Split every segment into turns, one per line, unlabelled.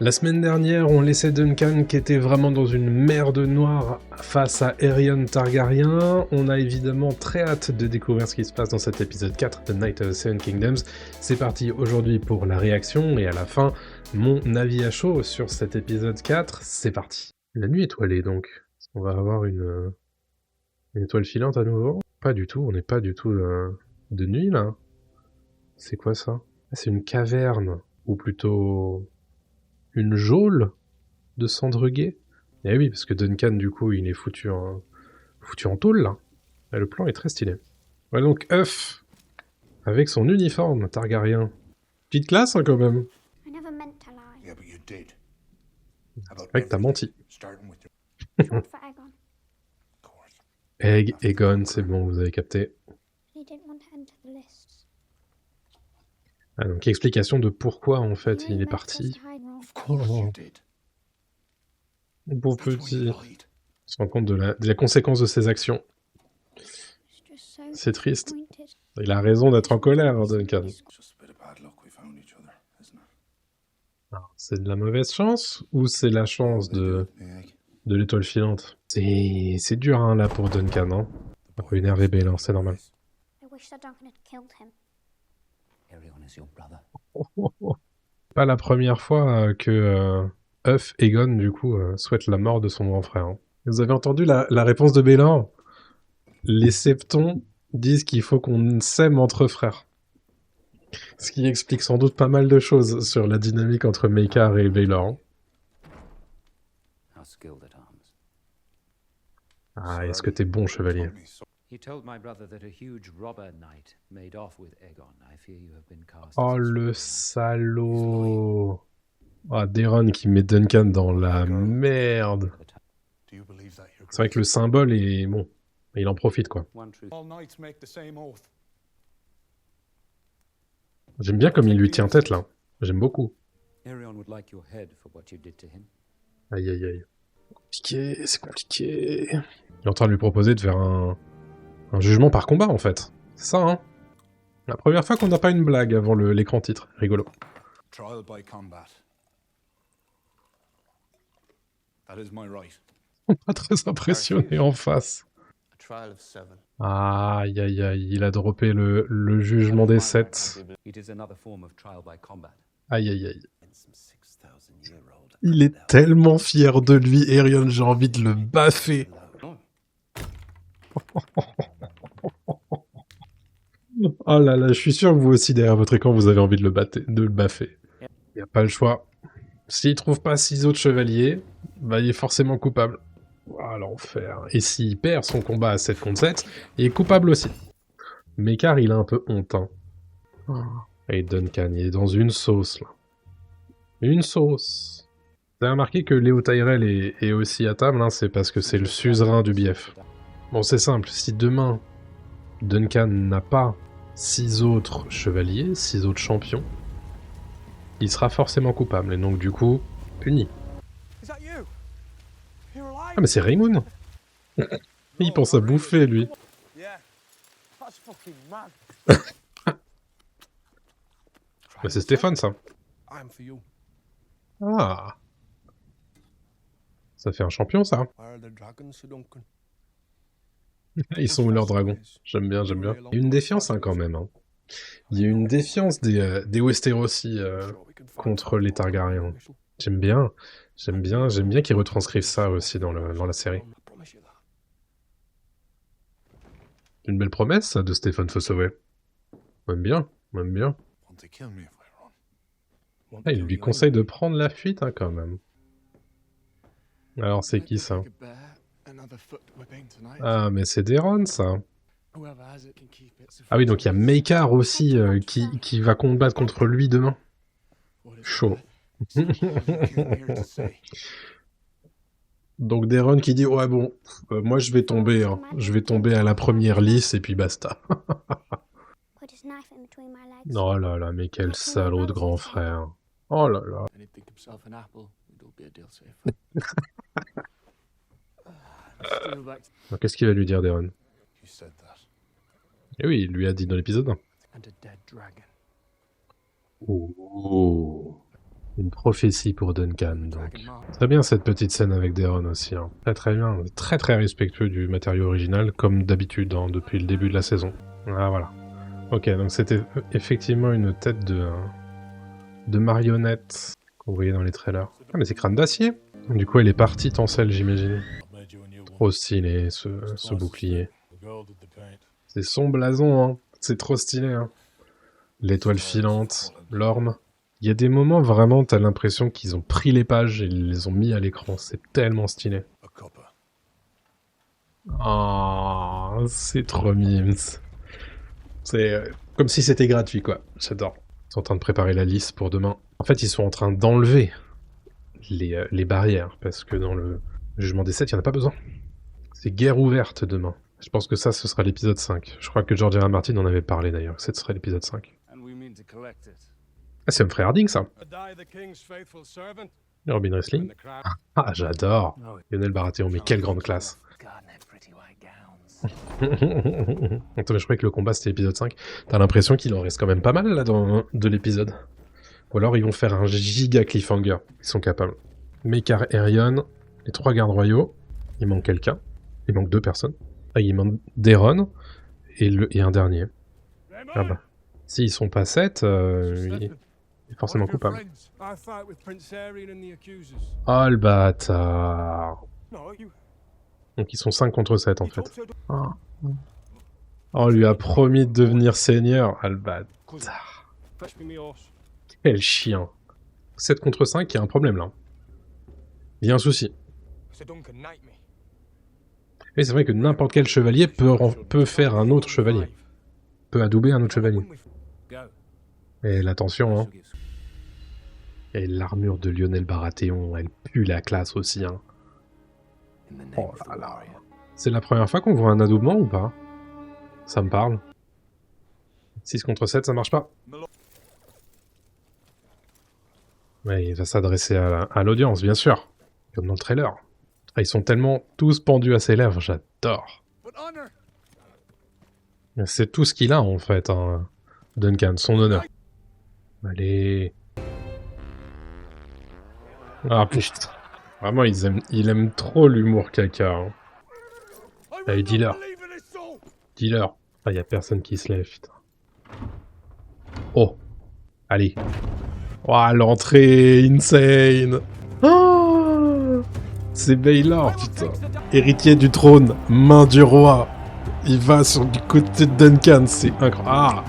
La semaine dernière, on laissait Duncan qui était vraiment dans une merde noire face à Aerion Targaryen. On a évidemment très hâte de découvrir ce qui se passe dans cet épisode 4 de Night of the Seven Kingdoms. C'est parti aujourd'hui pour la réaction et à la fin, mon avis à chaud sur cet épisode 4. C'est parti. La nuit étoilée donc. On va avoir une étoile filante à nouveau. Pas du tout, on n'est pas du tout de nuit là. C'est quoi ça? C'est une caverne, ou plutôt une geôle de cendreguet. Eh oui, parce que Duncan, du coup, il est foutu en tôle, là. Et le plan est très stylé. Ouais, donc, œuf, avec son uniforme Targaryen. Petite classe, hein, quand même. C'est vrai que t'as menti. Egg, Aegon, c'est bon, vous avez capté. Ah, donc, explication de pourquoi, en fait, il est parti. Oh, mon pauvre petit. On se rend compte de la conséquence de ses actions. C'est triste. Il a raison d'être en colère, hein, Duncan. C'est de la mauvaise chance ou c'est la chance de l'étoile filante? C'est dur, hein, là, pour Duncan, hein. Un peu énervé, Baelor, c'est normal. Pas la première fois que Huff Aegon, du coup, souhaite la mort de son grand frère. Hein. Vous avez entendu la réponse de Baelor? Les Septons disent qu'il faut qu'on s'aime entre frères. Ce qui explique sans doute pas mal de choses sur la dynamique entre Maekar et Baelor. Ah, est-ce que t'es bon, chevalier? Oh, le salaud! Ah, Daeron qui met Duncan dans la merde. C'est vrai que le symbole est bon. Il en profite, quoi. J'aime bien comme il lui tient tête, là. J'aime beaucoup. Aïe, aïe, aïe. Compliqué, c'est compliqué. Il est en train de lui proposer de faire un jugement par combat, en fait. C'est ça, hein. La première fois qu'on n'a pas une blague avant l'écran titre. Rigolo.
Trial by combat. That is my right.
Pas très impressionné en face. Aïe, aïe, aïe. Il a droppé le jugement des 7. Aïe, aïe, aïe. Il est tellement fier de lui, Aerion, j'ai envie de le baffer. Oh là là, je suis sûr que vous aussi, derrière votre écran, vous avez envie de le baffer. Il n'y a pas le choix. S'il trouve pas 6 autres chevaliers, bah, il est forcément coupable. Ah, l'enfer. Et s'il perd son combat à 7 contre 7, il est coupable aussi. Maekar, il a un peu honte. Hein. Et Duncan, il est dans une sauce, là. Une sauce. Vous avez remarqué que Léo Tyrell est aussi à table, hein, c'est parce que c'est le suzerain du bief. Bon, c'est simple, si demain, Duncan n'a pas 6 autres chevaliers, 6 autres champions, il sera forcément coupable, et donc du coup, puni. Ah mais c'est Raymoon. Il pense à bouffer, lui. Mais c'est Stéphane, ça. Ah. Ça fait un champion, ça. Ils sont où leurs dragons? J'aime bien, j'aime bien. Il y a une défiance, hein, quand même. Hein. Il y a une défiance des Westerosi contre les Targaryens. J'aime bien qu'ils retranscrivent ça aussi dans la série. Une belle promesse, ça, de Stéphane Fossoway. Même bien, même bien. Ah, il lui conseille de prendre la fuite, hein, quand même. Alors, c'est qui, ça? Ah, mais c'est Daeron, ça. Ah oui, donc il y a Maekar aussi qui va combattre contre lui demain. Chaud. Donc Daeron qui dit ouais bon, moi je vais tomber, hein. Je vais tomber à la première lice et puis basta. Oh là là, mais quel salaud de grand frère. Oh là là. Qu'est-ce qu'il va lui dire, Daeron? Eh oui, il lui a dit dans l'épisode 1. Oh. Une prophétie pour Duncan, donc. Très bien cette petite scène avec Daeron aussi. Hein. Très très bien. Très très respectueux du matériau original, comme d'habitude hein, depuis le début de la saison. Ah voilà. Ok, donc c'était effectivement une tête de marionnette qu'on voyait dans les trailers. Ah mais c'est Crâne d'Acier. Du coup elle est partie Tencel j'imagine. Trop stylé ce bouclier. C'est son blason, hein. C'est trop stylé. Hein. L'étoile filante, l'orme. Il y a des moments vraiment, t'as l'impression qu'ils ont pris les pages et ils les ont mis à l'écran. C'est tellement stylé. Oh, c'est trop mimes. C'est comme si c'était gratuit, quoi. J'adore. Ils sont en train de préparer la liste pour demain. En fait, ils sont en train d'enlever les barrières, parce que dans le jugement des 7, il n'y en a pas besoin. C'est guerre ouverte demain. Je pense que ça, ce sera l'épisode 5. Je crois que George R. R. Martin en avait parlé d'ailleurs, que ce serait l'épisode 5. Ah, c'est Humphrey Harding, ça. Robin Wrestling. Ah, j'adore. Lionel Baratheon, mais quelle grande classe. Attends, mais je croyais que le combat c'était l'épisode 5. T'as l'impression qu'il en reste quand même pas mal là de l'épisode. Ou alors ils vont faire un giga cliffhanger. Ils sont capables. Maekar, Aerion, les 3 gardes royaux. Il manque quelqu'un. Il manque 2 personnes. Ah, il manque Daeron et un dernier. Ah bah. S'ils sont pas 7, il est forcément coupable. Oh le bâtard. Donc ils sont 5 contre 7 en fait. Oh, on lui a promis de devenir seigneur. Ah le bâtard. Quel chien. 7 contre 5, il y a un problème là. Il y a un souci. Mais c'est vrai que n'importe quel chevalier peut faire un autre chevalier. Peut adouber un autre chevalier. Et l'attention, hein. Et l'armure de Lionel Baratheon, elle pue la classe aussi, hein. Oh là là. C'est la première fois qu'on voit un adoubement ou pas? Ça me parle. 6 contre 7, ça marche pas. Ouais, il va s'adresser à l'audience, bien sûr. Comme dans le trailer. Ah, ils sont tellement tous pendus à ses lèvres, j'adore. C'est tout ce qu'il a en fait, hein. Duncan, son honneur. Allez. Ah putain. Vraiment, il aime trop l'humour caca. Hein. Allez, dis-leur. Dis-leur. Ah, y a personne qui se lève, putain. Oh. Allez. Oh, l'entrée insane. Oh, c'est Baylor, putain. Héritier du trône, main du roi. Il va du côté de Duncan, c'est incroyable. Ah,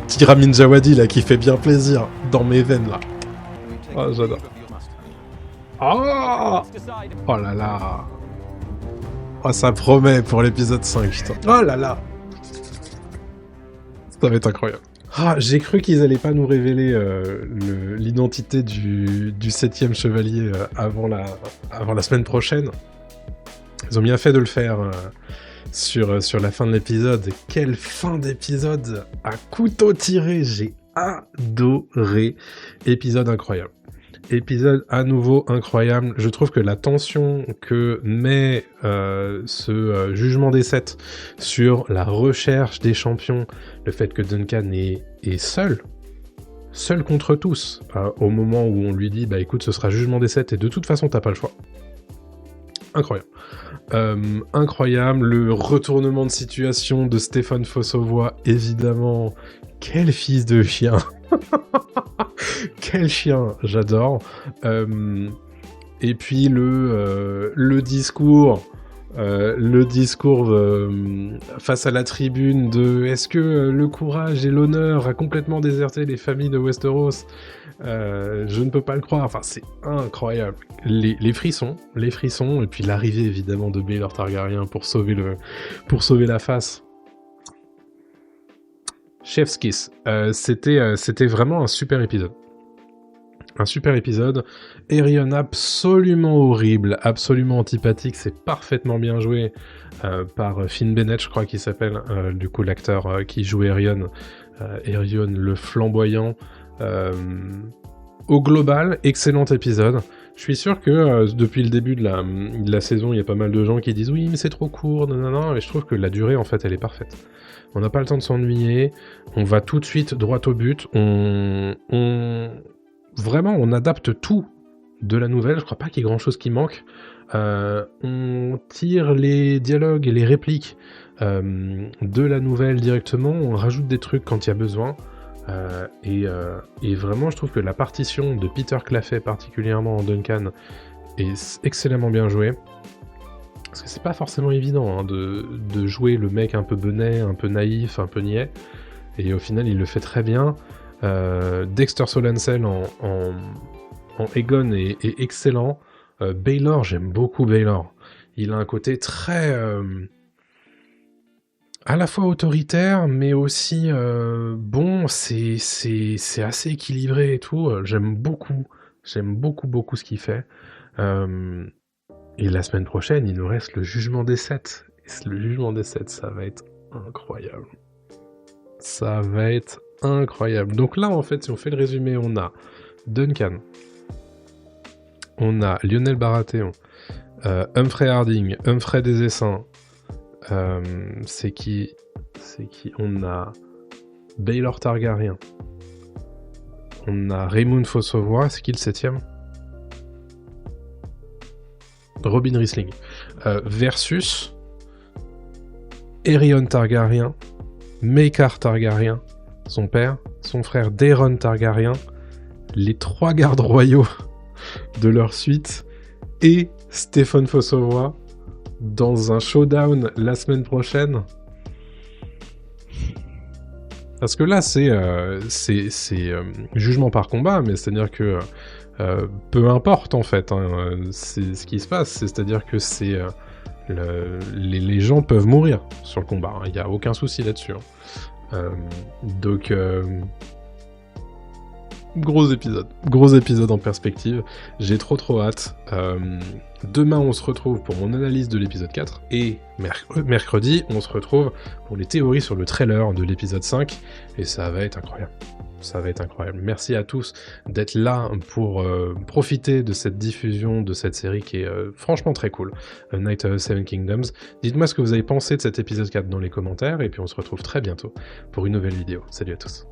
petit Ramin Djawadi là qui fait bien plaisir dans mes veines là. Oh, j'adore. Oh, oh là là. Oh, ça promet pour l'épisode 5, putain. Oh là là. Ça va être incroyable. Ah, j'ai cru qu'ils allaient pas nous révéler l'identité du 7e chevalier avant la semaine prochaine. Ils ont bien fait de le faire sur la fin de l'épisode. Quelle fin d'épisode à couteau tiré. J'ai adoré. Épisode incroyable. Épisode à nouveau incroyable. Je trouve que la tension que met ce jugement des 7 sur la recherche des champions, le fait que Duncan est seul contre tous, au moment où on lui dit bah écoute ce sera jugement des 7 et de toute façon t'as pas le choix. Incroyable. Incroyable, le retournement de situation de Stéphane Fossavoy, évidemment. Quel fils de chien. Quel chien, j'adore. Et puis le discours face à la tribune de est-ce que le courage et l'honneur a complètement déserté les familles de Westeros. Je ne peux pas le croire. Enfin, c'est incroyable. Les frissons, et puis l'arrivée évidemment de Baelor Targaryen pour sauver la face. Chef's Kiss. C'était vraiment un super épisode. Un super épisode. Aerion absolument horrible, absolument antipathique. C'est parfaitement bien joué par Finn Bennett, je crois qu'il s'appelle. Du coup, l'acteur qui joue Aerion. Aerion le flamboyant. Au global, excellent épisode. Je suis sûr que depuis le début de la saison, il y a pas mal de gens qui disent oui, mais c'est trop court, non, et je trouve que la durée, en fait, elle est parfaite. On n'a pas le temps de s'ennuyer, on va tout de suite droit au but, vraiment, on adapte tout de la nouvelle, je crois pas qu'il y ait grand-chose qui manque. On tire les dialogues et les répliques de la nouvelle directement, on rajoute des trucs quand il y a besoin. Et vraiment, je trouve que la partition de Peter Claffey, particulièrement en Duncan, est excellemment bien jouée. Parce que c'est pas forcément évident de jouer le mec un peu benet, un peu naïf, un peu niais. Et au final, il le fait très bien. Dexter Solancel en Egon est excellent. Baylor, j'aime beaucoup Baylor. Il a un côté très... à la fois autoritaire, mais aussi bon, c'est assez équilibré et tout. J'aime beaucoup ce qu'il fait. Et la semaine prochaine, il nous reste le jugement des 7. Et le jugement des 7, ça va être incroyable. Ça va être incroyable. Donc là, en fait, si on fait le résumé, on a Duncan, on a Lionel Baratheon, Humphrey Harding, Humphrey des Essaims, c'est qui on a Baylor Targaryen, on a Raymond Fossavoy, c'est qui le 7ème? Robin Riesling, versus Aerion Targaryen, Maekar Targaryen, son père, son frère Daeron Targaryen, les 3 gardes royaux de leur suite, et Stephen Fossavoy dans un showdown la semaine prochaine. Parce que là, c'est jugement par combat, mais c'est-à-dire que peu importe, en fait, hein, c'est ce qui se passe, c'est-à-dire que c'est... les gens peuvent mourir sur le combat, il n'y a aucun souci là-dessus. Donc, gros épisode en perspective, j'ai trop hâte. Demain, on se retrouve pour mon analyse de l'épisode 4, et mercredi, on se retrouve pour les théories sur le trailer de l'épisode 5, et ça va être incroyable. Ça va être incroyable. Merci à tous d'être là pour profiter de cette diffusion de cette série qui est franchement très cool, Night of the Seven Kingdoms. Dites-moi ce que vous avez pensé de cet épisode 4 dans les commentaires, et puis on se retrouve très bientôt pour une nouvelle vidéo. Salut à tous.